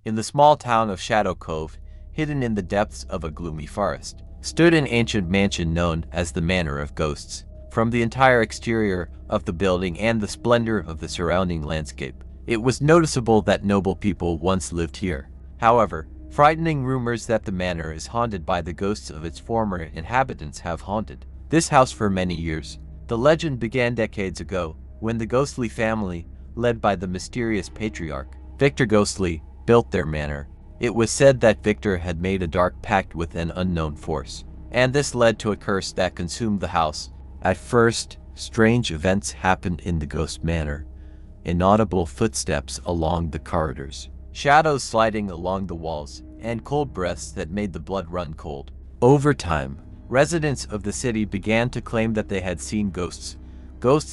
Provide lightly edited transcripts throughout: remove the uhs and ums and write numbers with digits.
in the small town of Shadow Cove, hidden in the depths of a gloomy forest, stood an ancient mansion known as the Manor of Ghosts. From the entire exterior of the building and the splendor of the surrounding landscape, it was noticeable that noble people once lived here. However, frightening rumors that the manor is haunted by the ghosts of its former inhabitants have haunted this house for many years. The legend began decades ago, when the Ghostly family, led by the mysterious patriarch, Victor Ghostly, built their manor. It was said that Victor had made a dark pact with an unknown force, and this led to a curse that consumed the house. At first, strange events happened in the ghost manor. Inaudible footsteps along the corridors, shadows sliding along the walls, and cold breaths that made the blood run cold. Over time, residents of the city began to claim that they had seen ghosts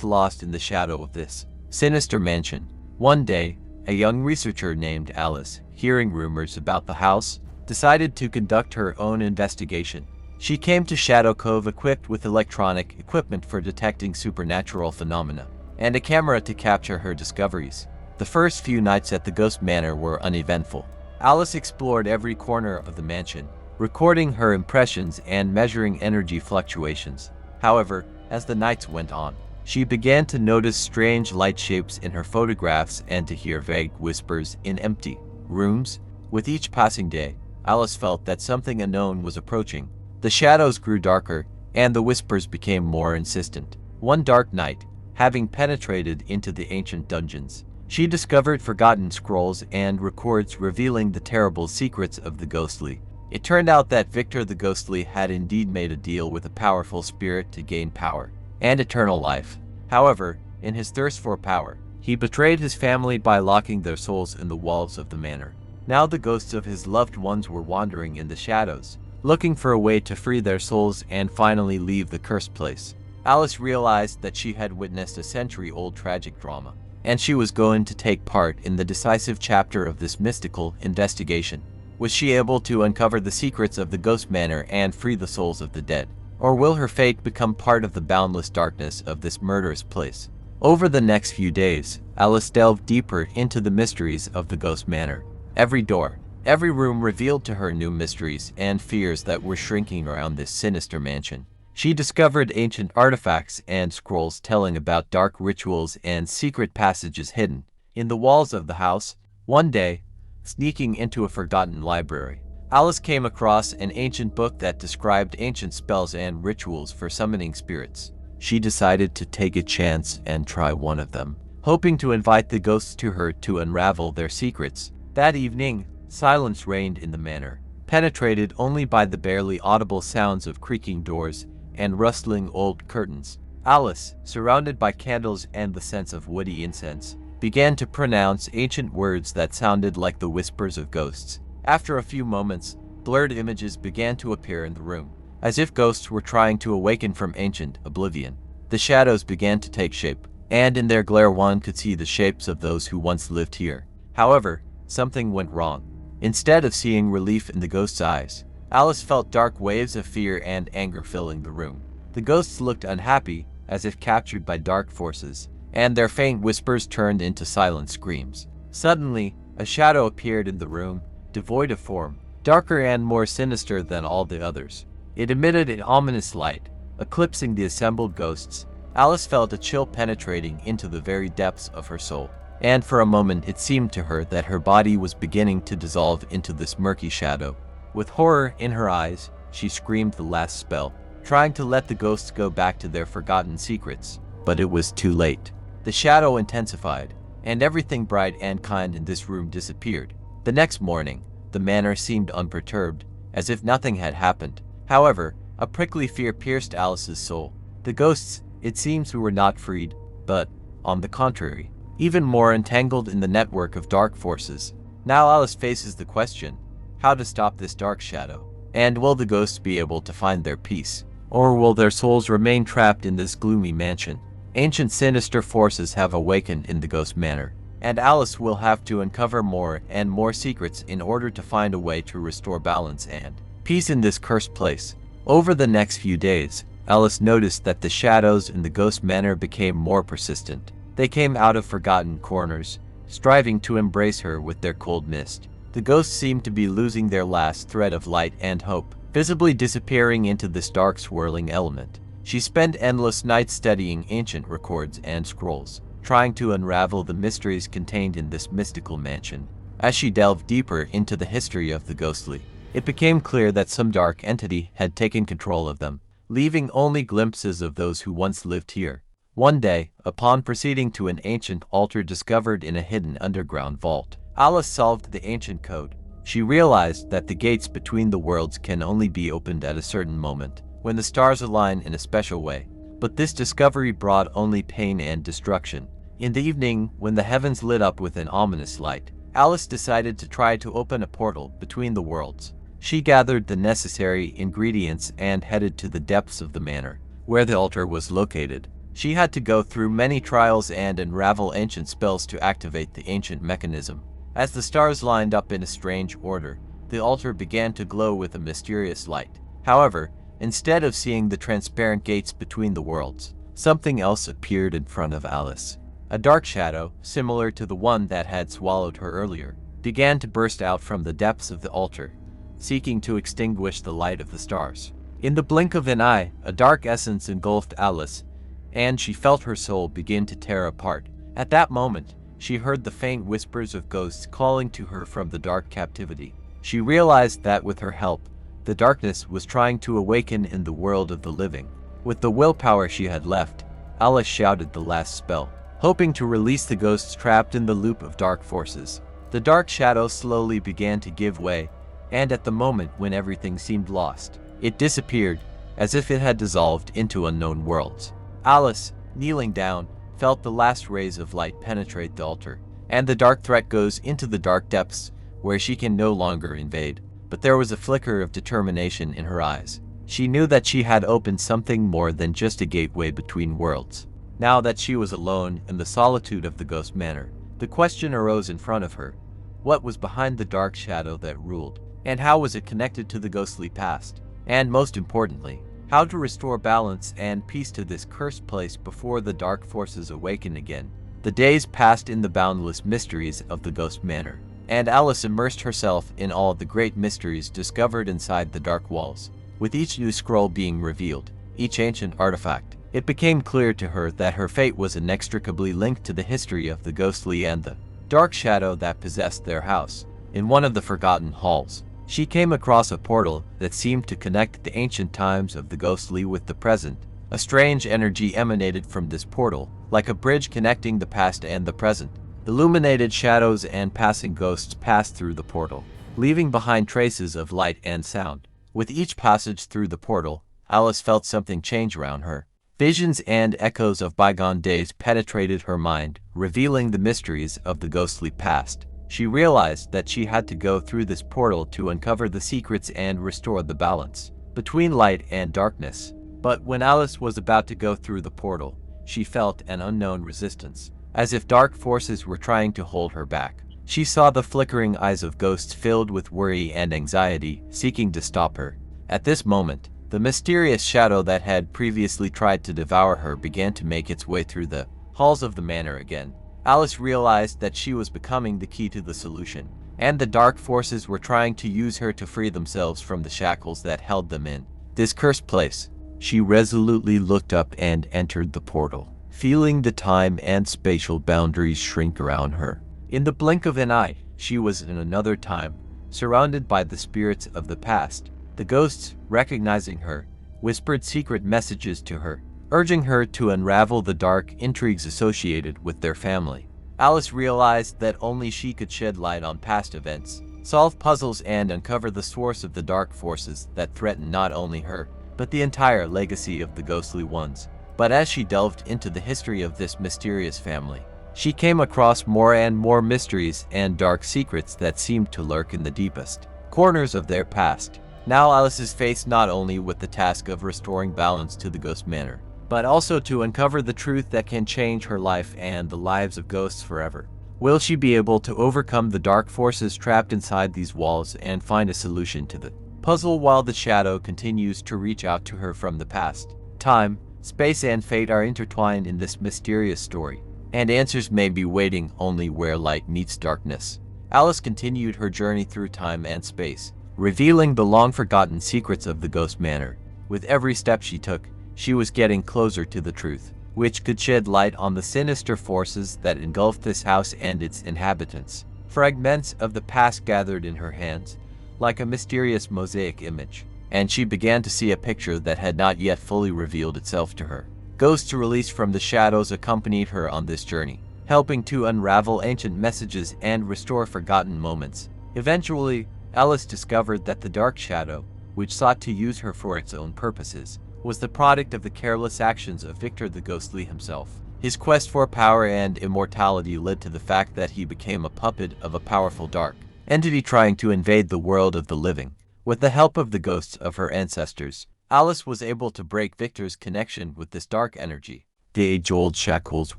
lost in the shadow of this sinister mansion. One day, a young researcher named Alice, hearing rumors about the house, decided to conduct her own investigation. She came to Shadow Cove equipped with electronic equipment for detecting supernatural phenomena, and a camera to capture her discoveries. The first few nights at the Ghost Manor were uneventful. Alice explored every corner of the mansion, recording her impressions and measuring energy fluctuations. However, as the nights went on, she began to notice strange light shapes in her photographs and to hear vague whispers in empty rooms. With each passing day, Alice felt that something unknown was approaching. The shadows grew darker, and the whispers became more insistent. One dark night, having penetrated into the ancient dungeons, she discovered forgotten scrolls and records revealing the terrible secrets of the Ghostly. It turned out that Victor the Ghostly had indeed made a deal with a powerful spirit to gain power and eternal life. However, in his thirst for power, he betrayed his family by locking their souls in the walls of the manor. Now the ghosts of his loved ones were wandering in the shadows, looking for a way to free their souls and finally leave the cursed place. Alice realized that she had witnessed a century-old tragic drama, and she was going to take part in the decisive chapter of this mystical investigation. Was she able to uncover the secrets of the Ghost Manor and free the souls of the dead? Or will her fate become part of the boundless darkness of this murderous place? Over the next few days, Alice delved deeper into the mysteries of the Ghost Manor. Every door, every room revealed to her new mysteries and fears that were shrinking around this sinister mansion. She discovered ancient artifacts and scrolls telling about dark rituals and secret passages hidden in the walls of the house. One day, sneaking into a forgotten library, Alice came across an ancient book that described ancient spells and rituals for summoning spirits. She decided to take a chance and try one of them, hoping to invite the ghosts to her to unravel their secrets. That evening, silence reigned in the manor, penetrated only by the barely audible sounds of creaking doors and rustling old curtains. Alice, surrounded by candles and the scents of woody incense, began to pronounce ancient words that sounded like the whispers of ghosts. After a few moments, blurred images began to appear in the room, as if ghosts were trying to awaken from ancient oblivion. The shadows began to take shape, and in their glare one could see the shapes of those who once lived here. However, something went wrong. Instead of seeing relief in the ghost's eyes, Alice felt dark waves of fear and anger filling the room. The ghosts looked unhappy, as if captured by dark forces, and their faint whispers turned into silent screams. Suddenly, a shadow appeared in the room, devoid of form, darker and more sinister than all the others. It emitted an ominous light, eclipsing the assembled ghosts. Alice felt a chill penetrating into the very depths of her soul, and for a moment it seemed to her that her body was beginning to dissolve into this murky shadow. With horror in her eyes, she screamed the last spell, trying to let the ghosts go back to their forgotten secrets. But it was too late. The shadow intensified, and everything bright and kind in this room disappeared. The next morning, the manor seemed unperturbed, as if nothing had happened. However, a prickly fear pierced Alice's soul. The ghosts, it seems, were not freed, but, on the contrary, even more entangled in the network of dark forces. Now Alice faces the question, how to stop this dark shadow? And will the ghosts be able to find their peace? Or will their souls remain trapped in this gloomy mansion? Ancient sinister forces have awakened in the Ghost Manor, and Alice will have to uncover more and more secrets in order to find a way to restore balance and peace in this cursed place. Over the next few days, Alice noticed that the shadows in the Ghost Manor became more persistent. They came out of forgotten corners, striving to embrace her with their cold mist. The ghosts seemed to be losing their last thread of light and hope, visibly disappearing into this dark swirling element. She spent endless nights studying ancient records and scrolls, trying to unravel the mysteries contained in this mystical mansion. As she delved deeper into the history of the ghostly, it became clear that some dark entity had taken control of them, leaving only glimpses of those who once lived here. One day, upon proceeding to an ancient altar discovered in a hidden underground vault, Alice solved the ancient code. She realized that the gates between the worlds can only be opened at a certain moment, when the stars align in a special way. But this discovery brought only pain and destruction. In the evening, when the heavens lit up with an ominous light, Alice decided to try to open a portal between the worlds. She gathered the necessary ingredients and headed to the depths of the manor, where the altar was located. She had to go through many trials and unravel ancient spells to activate the ancient mechanism. As the stars lined up in a strange order, the altar began to glow with a mysterious light. However, instead of seeing the transparent gates between the worlds, something else appeared in front of Alice. A dark shadow, similar to the one that had swallowed her earlier, began to burst out from the depths of the altar, seeking to extinguish the light of the stars. In the blink of an eye, a dark essence engulfed Alice, and she felt her soul begin to tear apart. At that moment, she heard the faint whispers of ghosts calling to her from the dark captivity. She realized that with her help, the darkness was trying to awaken in the world of the living. With the willpower she had left, Alice shouted the last spell, hoping to release the ghosts trapped in the loop of dark forces. The dark shadow slowly began to give way, and at the moment when everything seemed lost, it disappeared, as if it had dissolved into unknown worlds. Alice, kneeling down, felt the last rays of light penetrate the altar, and the dark threat goes into the dark depths, where she can no longer invade. But there was a flicker of determination in her eyes. She knew that she had opened something more than just a gateway between worlds. Now that she was alone in the solitude of the ghost manor, the question arose in front of her. What was behind the dark shadow that ruled, and how was it connected to the ghostly past? And most importantly, how to restore balance and peace to this cursed place before the dark forces awaken again. The days passed in the boundless mysteries of the ghost manor, and Alice immersed herself in all the great mysteries discovered inside the dark walls. With each new scroll being revealed, each ancient artifact, it became clear to her that her fate was inextricably linked to the history of the ghostly and the dark shadow that possessed their house. In one of the forgotten halls, she came across a portal that seemed to connect the ancient times of the ghostly with the present. A strange energy emanated from this portal, like a bridge connecting the past and the present. Illuminated shadows and passing ghosts passed through the portal, leaving behind traces of light and sound. With each passage through the portal, Alice felt something change around her. Visions and echoes of bygone days penetrated her mind, revealing the mysteries of the ghostly past. She realized that she had to go through this portal to uncover the secrets and restore the balance between light and darkness. But when Alice was about to go through the portal, she felt an unknown resistance, as if dark forces were trying to hold her back. She saw the flickering eyes of ghosts filled with worry and anxiety, seeking to stop her. At this moment, the mysterious shadow that had previously tried to devour her began to make its way through the halls of the manor again. Alice realized that she was becoming the key to the solution, and the dark forces were trying to use her to free themselves from the shackles that held them in this cursed place. She resolutely looked up and entered the portal, feeling the time and spatial boundaries shrink around her. In the blink of an eye, she was in another time, surrounded by the spirits of the past. The ghosts, recognizing her, whispered secret messages to her, urging her to unravel the dark intrigues associated with their family. Alice realized that only she could shed light on past events, solve puzzles, and uncover the source of the dark forces that threatened not only her, but the entire legacy of the ghostly ones. But as she delved into the history of this mysterious family, she came across more and more mysteries and dark secrets that seemed to lurk in the deepest corners of their past. Now Alice is faced not only with the task of restoring balance to the ghost manor, but also to uncover the truth that can change her life and the lives of ghosts forever. Will she be able to overcome the dark forces trapped inside these walls and find a solution to the puzzle while the shadow continues to reach out to her from the past? Time, space, and fate are intertwined in this mysterious story, and answers may be waiting only where light meets darkness. Alice continued her journey through time and space, revealing the long-forgotten secrets of the Ghost Manor. With every step she took, she was getting closer to the truth, which could shed light on the sinister forces that engulfed this house and its inhabitants. Fragments of the past gathered in her hands, like a mysterious mosaic image, and she began to see a picture that had not yet fully revealed itself to her. Ghosts released from the shadows accompanied her on this journey, helping to unravel ancient messages and restore forgotten moments. Eventually, Alice discovered that the dark shadow, which sought to use her for its own purposes, was the product of the careless actions of Victor the Ghostly himself. His quest for power and immortality led to the fact that he became a puppet of a powerful dark entity trying to invade the world of the living. With the help of the ghosts of her ancestors, Alice was able to break Victor's connection with this dark energy. The age-old shackles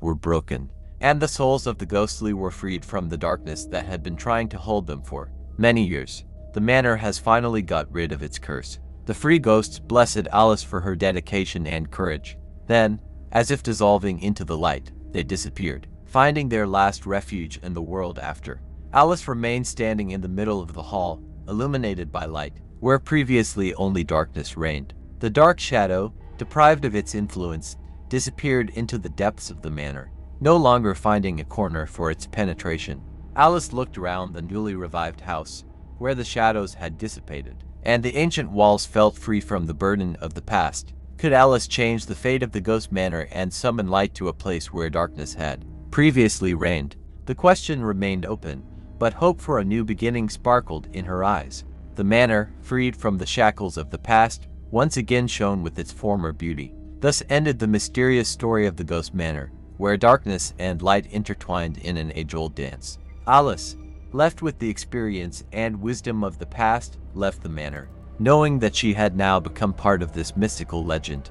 were broken, and the souls of the ghostly were freed from the darkness that had been trying to hold them for many years. The manor has finally got rid of its curse. The free ghosts blessed Alice for her dedication and courage. Then, as if dissolving into the light, they disappeared, finding their last refuge in the world after. Alice remained standing in the middle of the hall, illuminated by light, where previously only darkness reigned. The dark shadow, deprived of its influence, disappeared into the depths of the manor, no longer finding a corner for its penetration. Alice looked around the newly revived house, where the shadows had dissipated, and the ancient walls felt free from the burden of the past. Could Alice change the fate of the Ghost Manor and summon light to a place where darkness had previously reigned? The question remained open, but hope for a new beginning sparkled in her eyes. The manor, freed from the shackles of the past, once again shone with its former beauty. Thus ended the mysterious story of the Ghost Manor, where darkness and light intertwined in an age-old dance. Alice, left with the experience and wisdom of the past, left the manor, knowing that she had now become part of this mystical legend.